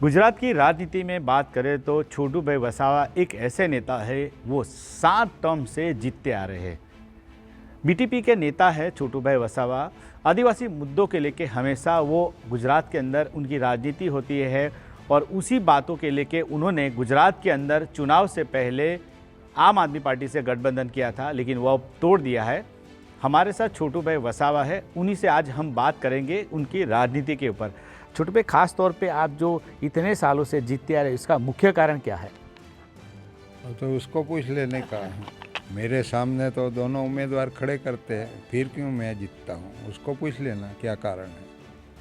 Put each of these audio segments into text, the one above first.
गुजरात की राजनीति में बात करें तो छोटूभाई वसावा एक ऐसे नेता है, वो 7 टर्म से जीतते आ रहे हैं। बीटीपी के नेता है छोटूभाई वसावा। आदिवासी मुद्दों के लेके हमेशा वो गुजरात के अंदर उनकी राजनीति होती है और उसी बातों के लेके उन्होंने गुजरात के अंदर चुनाव से पहले आम आदमी पार्टी से गठबंधन किया था, लेकिन वह तोड़ दिया है। हमारे साथ छोटूभाई वसावा है, उन्हीं से आज हम बात करेंगे उनकी राजनीति के ऊपर। छोटू भाई, खास तौर पे आप जो इतने सालों से जीतते आ रहे, इसका मुख्य कारण क्या है? तो उसको पूछ लेने का है। मेरे सामने तो दोनों उम्मीदवार खड़े करते हैं, फिर क्यों मैं जीतता हूँ? उसको पूछ लेना क्या कारण है।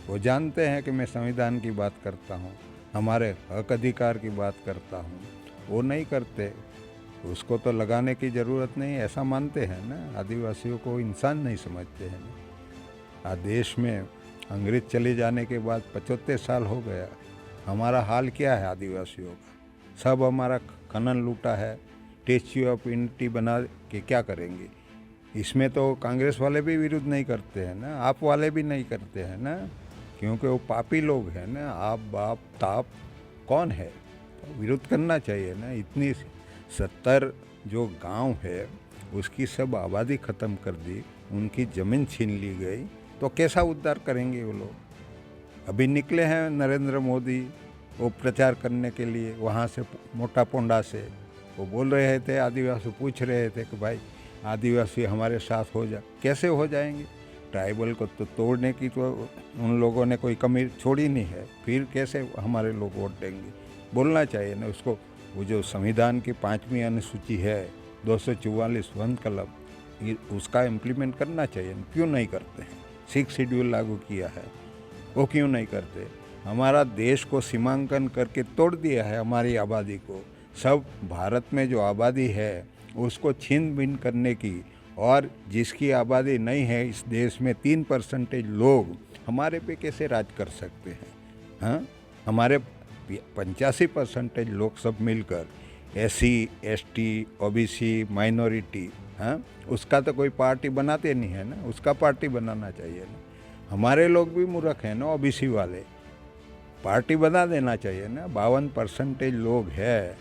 वो जानते हैं कि मैं संविधान की बात करता हूँ, हमारे हक अधिकार की बात करता हूँ। वो नहीं करते, उसको तो लगाने की ज़रूरत नहीं, ऐसा मानते हैं ना। आदिवासियों को इंसान नहीं समझते हैं ना। देश में अंग्रेज चले जाने के बाद 75 साल हो गया। हमारा हाल क्या है आदिवासियों का? सब हमारा खनन लूटा है, स्टैच्यू ऑफ यूनिटी बना के क्या करेंगे? इसमें तो कांग्रेस वाले भी विरोध नहीं करते हैं ना, आप वाले भी नहीं करते हैं ना, क्योंकि वो पापी लोग हैं ना। आप बाप ताप कौन है? तो विरोध करना चाहिए ना। इतनी 70 जो गांव है उसकी सब आबादी ख़त्म कर दी, उनकी ज़मीन छीन ली गई, तो कैसा उद्धार करेंगे वो लोग? अभी निकले हैं नरेंद्र मोदी वो प्रचार करने के लिए, वहाँ से मोटा पोंडा से वो बोल रहे थे, आदिवासी पूछ रहे थे कि भाई आदिवासी हमारे साथ हो जा। कैसे हो जाएंगे? ट्राइबल को तो तोड़ने की तो उन लोगों ने कोई कमी छोड़ी नहीं है, फिर कैसे हमारे लोग वोट देंगे? बोलना चाहिए ना उसको। वो जो संविधान की 5वीं अनुसूची है 244 वन क्लब, उसका इम्प्लीमेंट करना चाहिए। क्यों नहीं करते हैं? 6 शेड्यूल लागू किया है, वो क्यों नहीं करते? हमारा देश को सीमांकन करके तोड़ दिया है, हमारी आबादी को। सब भारत में जो आबादी है उसको छीन बीन करने की, और जिसकी आबादी नहीं है इस देश में 3% लोग हमारे पे कैसे राज कर सकते हैं? हाँ, हमारे 85% लोग सब मिलकर SC ST OBC माइनॉरिटी, हाँ, उसका तो कोई पार्टी बनाते नहीं है ना, उसका पार्टी बनाना चाहिए ना। हमारे लोग भी मूर्ख हैं ना, OBC वाले, पार्टी बना देना चाहिए ना। 52% लोग हैं,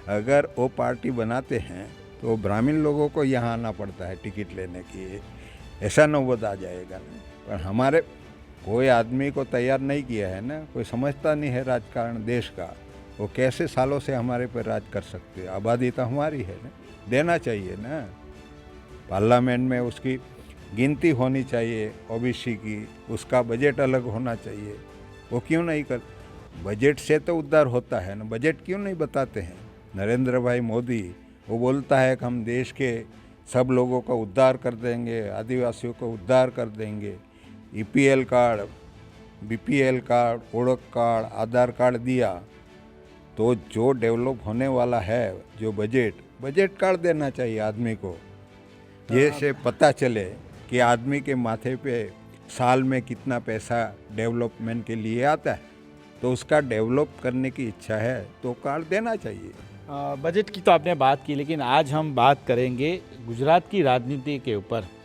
अगर वो पार्टी बनाते हैं तो ब्राह्मण लोगों को यहाँ आना पड़ता है टिकट लेने की, ऐसा नौबत आ जाएगा ना। पर हमारे कोई आदमी को तैयार नहीं किया है ना, कोई समझता नहीं है राजकारण देश का। वो कैसे सालों से हमारे पर राज कर सकते? आबादी तो हमारी है ना, देना चाहिए ना। पार्लियामेंट में उसकी गिनती होनी चाहिए OBC की, उसका बजट अलग होना चाहिए। वो क्यों नहीं कर? बजट से तो उद्धार होता है ना, बजट क्यों नहीं बताते हैं? नरेंद्र भाई मोदी वो बोलता है कि हम देश के सब लोगों का उद्धार कर देंगे, आदिवासियों को उद्धार कर देंगे। EPL कार्ड, BPL कार्ड, ओळख कार्ड, आधार कार्ड दिया, तो जो डेवलप होने वाला है, जो बजट कार्ड देना चाहिए आदमी को। ये से पता चले कि आदमी के माथे पे साल में कितना पैसा डेवलपमेंट के लिए आता है, तो उसका डेवलप करने की इच्छा है तो कार्ड देना चाहिए। बजट की तो आपने बात की, लेकिन आज हम बात करेंगे गुजरात की राजनीति के ऊपर।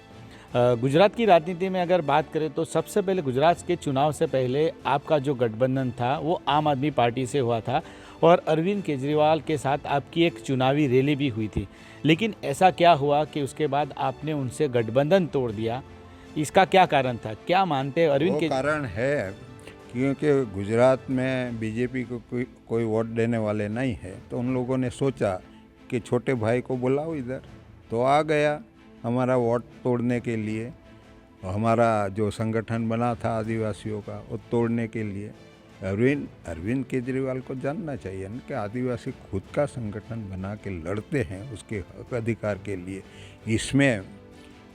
गुजरात की राजनीति में अगर बात करें तो सबसे पहले गुजरात के चुनाव से पहले आपका जो गठबंधन था वो आम आदमी पार्टी से हुआ था और अरविंद केजरीवाल के साथ आपकी एक चुनावी रैली भी हुई थी। लेकिन ऐसा क्या हुआ कि उसके बाद आपने उनसे गठबंधन तोड़ दिया? इसका क्या कारण था? क्या मानते हैं अरविंद के? कारण है क्योंकि गुजरात में बीजेपी को कोई वोट देने वाले नहीं है, तो उन लोगों ने सोचा कि छोटे भाई को बुलाओ इधर, तो आ गया हमारा वोट तोड़ने के लिए। हमारा जो संगठन बना था आदिवासियों का, वो तोड़ने के लिए। अरविंद केजरीवाल को जानना चाहिए ना कि आदिवासी खुद का संगठन बना के लड़ते हैं उसके हक अधिकार के लिए। इसमें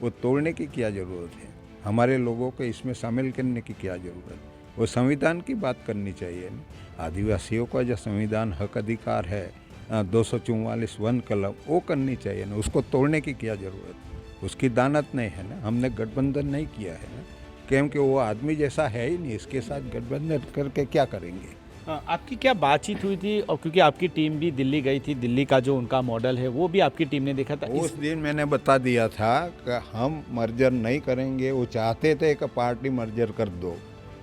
वो तोड़ने की क्या ज़रूरत है? हमारे लोगों को इसमें शामिल करने की क्या ज़रूरत है? वो संविधान की बात करनी चाहिए ना। आदिवासियों का जो संविधान हक अधिकार है 244 वन क्लब, वो करनी चाहिए ना। उसको तोड़ने की क्या ज़रूरत है? उसकी दानत नहीं है ना। हमने गठबंधन नहीं किया है ना, क्योंकि वो आदमी जैसा है ही नहीं, इसके साथ गठबंधन करके क्या करेंगे? आपकी क्या बातचीत हुई थी? और क्योंकि आपकी टीम भी दिल्ली गई थी, दिल्ली का जो उनका मॉडल है वो भी आपकी टीम ने देखा था। उस दिन मैंने बता दिया था कि हम मर्जर नहीं करेंगे। वो चाहते थे कि पार्टी मर्जर कर दो,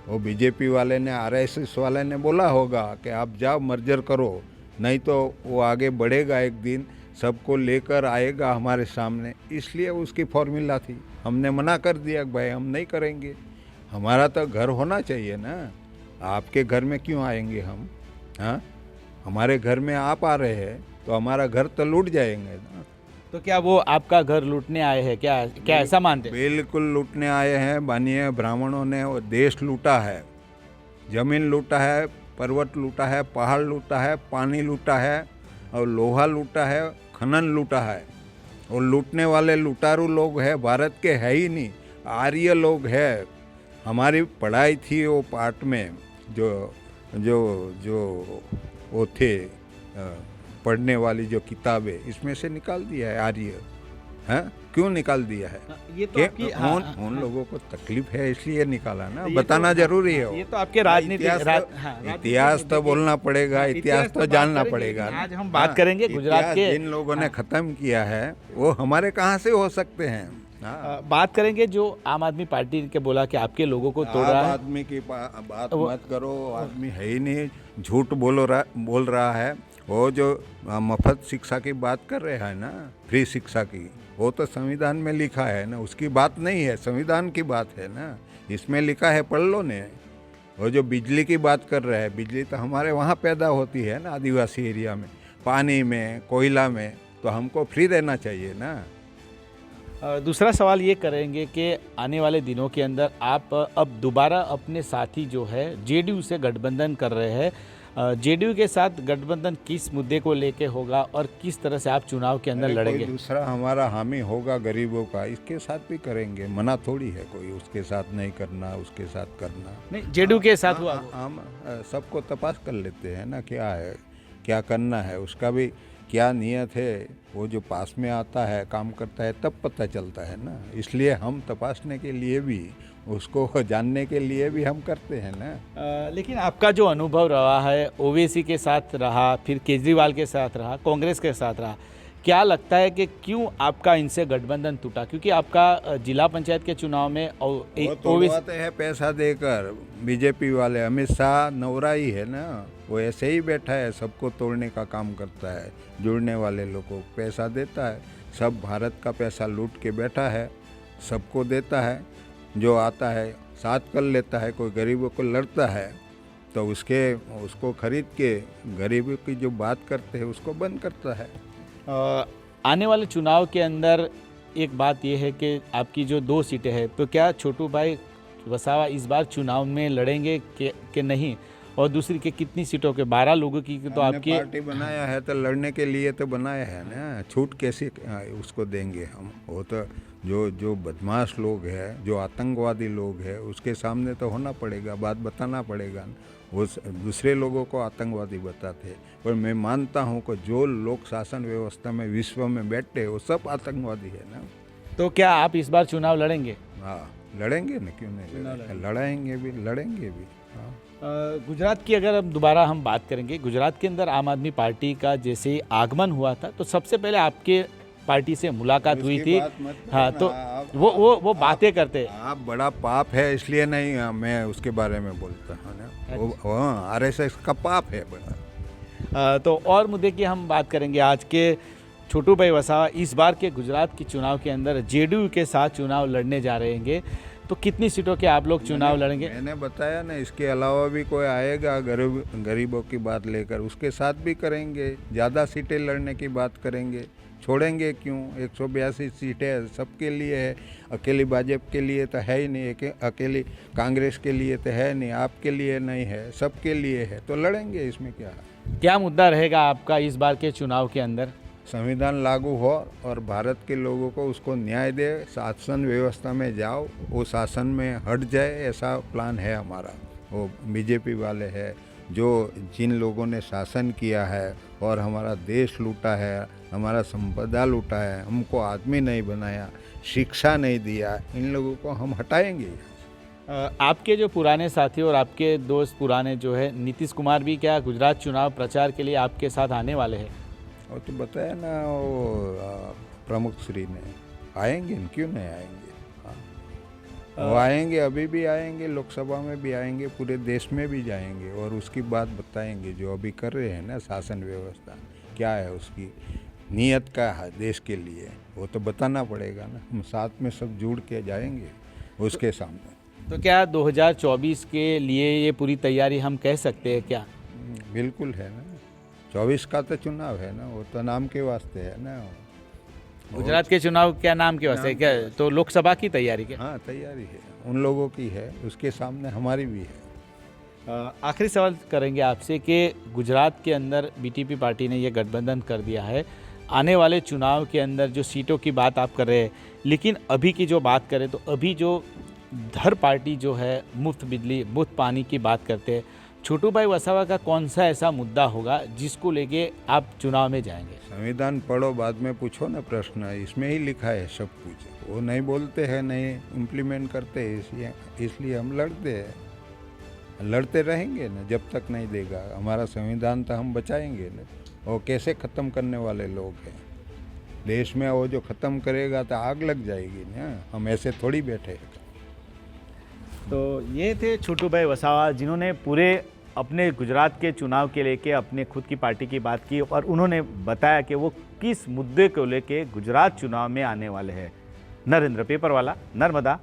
वो बीजेपी वाले ने, आरएसएस वाले ने बोला होगा कि आप जाओ मर्जर करो, नहीं तो वो आगे बढ़ेगा, एक दिन सबको लेकर आएगा हमारे सामने। इसलिए उसकी फॉर्मूला थी। हमने मना कर दिया कि भाई हम नहीं करेंगे, हमारा तो घर होना चाहिए ना, आपके घर में क्यों आएंगे हम? हाँ, हमारे घर में आप आ रहे हैं तो हमारा घर तो लूट जाएंगे ना। तो क्या वो आपका घर लूटने आए हैं? क्या क्या ऐसा मानते हैं? बिल्कुल लूटने आए हैं। मानिए ब्राह्मणों ने वो देश लूटा है, जमीन लूटा है, पर्वत लूटा है, पहाड़ लूटा है, पानी लूटा है और लोहा लूटा है, खनन लूटा है। और लूटने वाले लुटारू लोग हैं, भारत के है ही नहीं, आर्य लोग हैं। हमारी पढ़ाई थी वो पार्ट में, जो जो जो वो थे पढ़ने वाली जो किताबें, इसमें से निकाल दिया है आर्य। हैं, क्यों निकाल दिया है? ये तो आपकी उन लोगों को तकलीफ है इसलिए निकाला ना, बताना जरूरी है। ये तो आपके राजनीति इतिहास तो बोलना पड़ेगा, इतिहास तो जानना पड़ेगा। आज हम बात करेंगे गुजरात के, जिन लोगों ने खत्म किया है वो हमारे कहाँ से हो सकते हैं? बात करेंगे जो आम आदमी पार्टी के बोला कि आपके लोगों को तोड़ रहा है। आदमी की बात मत करो, आदमी है ही नहीं, झूठ बोल रहा है। वो जो मुफ्त शिक्षा की बात कर रहे हैं ना, फ्री शिक्षा की, वो तो संविधान में लिखा है ना, उसकी बात नहीं है, संविधान की बात है ना, इसमें लिखा है, पढ़ लो ने। वो जो बिजली की बात कर रहे हैं, बिजली तो हमारे वहाँ पैदा होती है ना, आदिवासी एरिया में, पानी में, कोयला में, तो हमको फ्री देना चाहिए ना। दूसरा सवाल ये करेंगे कि आने वाले दिनों के अंदर आप अब दोबारा अपने साथी जो है जेडीयू से गठबंधन कर रहे हैं, जेडीयू के साथ गठबंधन किस मुद्दे को लेके होगा और किस तरह से आप चुनाव के अंदर लड़ेंगे? दूसरा हमारा हामी होगा गरीबों का, इसके साथ भी करेंगे, मना थोड़ी है कोई उसके साथ नहीं करना, उसके साथ करना नहीं। जेडीयू के साथ हुआ, हम सबको तपास कर लेते हैं ना, क्या है, क्या करना है, उसका भी क्या नियत है, वो जो पास में आता है, काम करता है, तब पता चलता है ना। इसलिए हम तपासने के लिए भी, उसको जानने के लिए भी हम करते हैं ना। लेकिन आपका जो अनुभव रहा है, ओवैसी के साथ रहा, फिर केजरीवाल के साथ रहा, कांग्रेस के साथ रहा, क्या लगता है कि क्यों आपका इनसे गठबंधन टूटा? क्योंकि आपका जिला पंचायत के चुनाव में तोड़वाते हैं पैसा देकर, बीजेपी वाले, अमित शाह नवरा ही है ना, वो ऐसे ही बैठा है, सबको तोड़ने का काम करता है, जुड़ने वाले लोगों को पैसा देता है, सब भारत का पैसा लूट के बैठा है, सबको देता है, जो आता है साथ कर लेता है, कोई गरीबों को लड़ता है तो उसको खरीद के गरीबों की जो बात करते हैं उसको बंद करता है। आने वाले चुनाव के अंदर एक बात यह है कि आपकी जो 2 सीटें हैं, तो क्या छोटू भाई वसावा इस बार चुनाव में लड़ेंगे कि नहीं? और दूसरी के कितनी सीटों के? 12 लोगों की तो आपकी पार्टी बनाया है तो लड़ने के लिए तो बनाया है ना, छूट कैसे उसको देंगे हम? वो तो जो बदमाश लोग हैं, जो आतंकवादी लोग हैं, उसके सामने तो होना पड़ेगा, बात बताना पड़ेगा। वो दूसरे लोगों को आतंकवादी बताते, पर मैं मानता हूँ कि जो लोग शासन व्यवस्था में विश्व में बैठे वो सब आतंकवादी है ना। तो क्या आप इस बार चुनाव लड़ेंगे? हाँ, लड़ेंगे ना, क्यों नहीं लड़ेंगे भी। हाँ। गुजरात की अगर दोबारा हम बात करेंगे, गुजरात के अंदर आम आदमी पार्टी का जैसे आगमन हुआ था तो सबसे पहले आपके पार्टी से मुलाकात हुई थी। हाँ, तो वो बातें करते। आप बड़ा पाप है इसलिए नहीं मैं उसके बारे में बोलता हूँ ना, वो आरएसएस का पाप है बड़ा। तो और मुद्दे की हम बात करेंगे। आज के छोटू भाई वसावा इस बार के गुजरात के चुनाव के अंदर जेडीयू के साथ चुनाव लड़ने जा रहे हैं, तो कितनी सीटों के आप लोग चुनाव लड़ेंगे? मैंने बताया ना, इसके अलावा भी कोई आएगा गरीबों की बात लेकर, उसके साथ भी करेंगे, ज़्यादा सीटें लड़ने की बात करेंगे, छोड़ेंगे क्यों? 182 सीटें सबके लिए है, अकेली भाजपा के लिए तो है ही नहीं, अकेली कांग्रेस के लिए तो है नहीं, आपके लिए नहीं है, सबके लिए है, तो लड़ेंगे, इसमें क्या है? क्या मुद्दा रहेगा आपका इस बार के चुनाव के अंदर? संविधान लागू हो और भारत के लोगों को उसको न्याय दे, शासन व्यवस्था में जाओ, वो शासन में हट जाए, ऐसा प्लान है हमारा। वो बीजेपी वाले है जो जिन लोगों ने शासन किया है और हमारा देश लूटा है, हमारा संपदा लूटा है, हमको आदमी नहीं बनाया, शिक्षा नहीं दिया, इन लोगों को हम हटाएंगे। आपके जो पुराने साथी और आपके दोस्त पुराने जो है नीतीश कुमार भी क्या गुजरात चुनाव प्रचार के लिए आपके साथ आने वाले हैं? और तो बताया ना वो प्रमुख श्री ने, आएंगे, क्यों नहीं आएंगे? हाँ। वो आएंगे, अभी भी आएंगे, लोकसभा में भी आएंगे, पूरे देश में भी जाएंगे और उसकी बात बताएंगे जो अभी कर रहे हैं ना शासन व्यवस्था, क्या है उसकी नीयत क्या है देश के लिए, वो तो बताना पड़ेगा ना। हम साथ में सब जुड़ के जाएंगे उसके सामने। तो क्या 2024 के लिए ये पूरी तैयारी हम कह सकते हैं क्या? बिल्कुल है ना, 24 का तो चुनाव है ना, वो तो नाम के वास्ते है ना। गुजरात के चुनाव क्या नाम के वास्ते है क्या? तो लोकसभा की तैयारी क्या? हाँ तैयारी है, उन लोगों की है, उसके सामने हमारी भी है। आखिरी सवाल करेंगे आपसे कि गुजरात के अंदर बीटीपी पार्टी ने ये गठबंधन कर दिया है, आने वाले चुनाव के अंदर जो सीटों की बात आप कर रहे हैं, लेकिन अभी की जो बात करें तो अभी जो हर पार्टी जो है मुफ्त बिजली मुफ्त पानी की बात करते हैं, छोटू भाई वसावा का कौन सा ऐसा मुद्दा होगा जिसको लेके आप चुनाव में जाएंगे? संविधान पढ़ो, बाद में पूछो ना प्रश्न, इसमें ही लिखा है सब कुछ। वो नहीं बोलते हैं, नहीं इम्प्लीमेंट करते हैं, इसलिए हम लड़ते हैं, लड़ते रहेंगे ना जब तक नहीं देगा। हमारा संविधान तो हम बचाएंगे ना। वो कैसे ख़त्म करने वाले लोग हैं देश में, वो जो ख़त्म करेगा तो आग लग जाएगी ना, हम ऐसे थोड़ी बैठे हैं। तो ये थे छोटू भाई वसावा, जिन्होंने पूरे अपने गुजरात के चुनाव के लेके अपने खुद की पार्टी की बात की और उन्होंने बताया कि वो किस मुद्दे को लेके गुजरात चुनाव में आने वाले हैं। नरेंद्र पेपरवाला, नर्मदा।